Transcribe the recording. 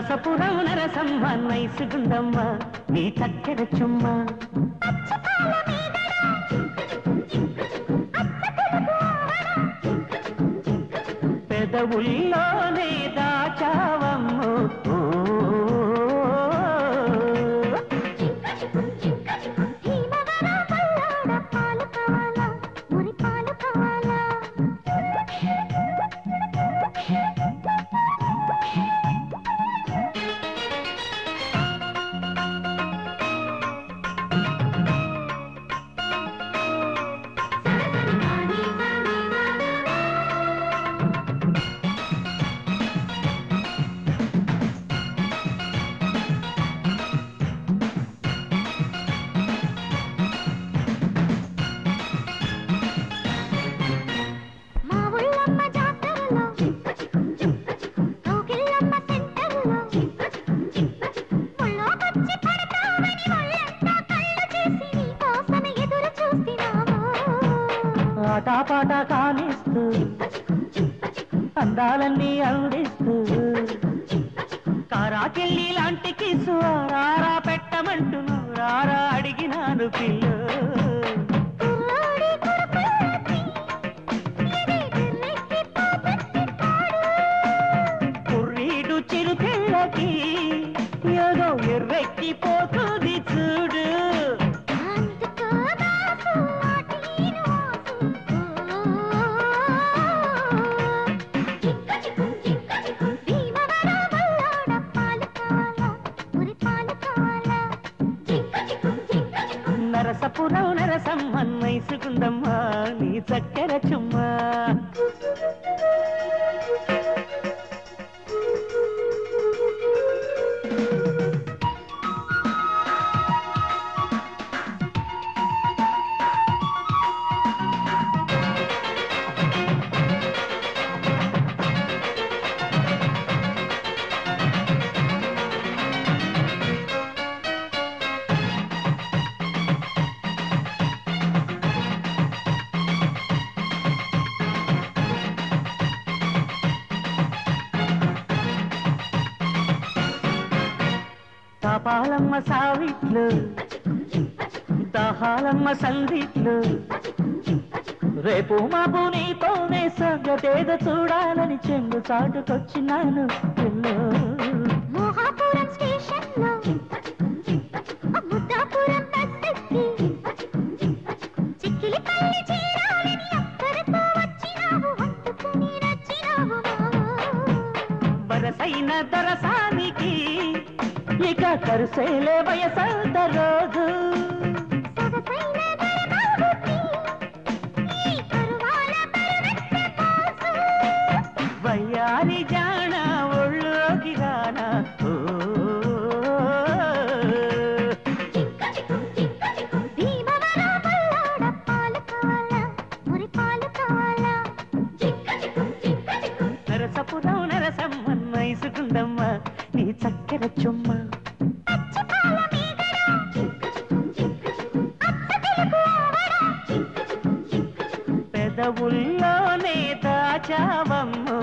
నరసపురం నరసమ్మ నైసుగుందమ్మ నీ చక్కెర చుమ్మ పెదవుల్లోనే దాచావమ్ము ఆటాపాట కానిస్తూ అందాలన్నీ అందిస్తూ కారాకెళ్ళి లాంటి కిసు రారా పెట్టమంటును రారా అడిగినాను పిల్లు కుర్రీడు చిరుపిల్లకి ఏదో ఎర్రెక్కిపోతుంది చూడు నరసపురం నరసమ్మ నైసుగుందమ్మ నీ చక్కెర చుమ్మ పాపాలమ్మ సావిట్లు దాహాలమ్మ సందిట్లు రేపు మాపు నీతోనే సంగతేద చూడాలని చెంగు చాటుకొచ్చినాను పిల్లో మోహాపురం స్టేషన్లో ముద్దాపురం బస్సెక్కి చిక్కిలిపల్లి చేరాలని అక్కడితో వచ్చినావు హత్తుకుని నచ్చినావు వరసైన దరసానికి ఇక కరుసేలే వయసంత రోజు వయ్యారి జాణ ఒళ్ళోకి రానా నరసపురం నరసమ్మ నైసుగుందమ్మ నీ చక్కెర చుమ్మ పెదవుల్లోనే దాచావమ్ము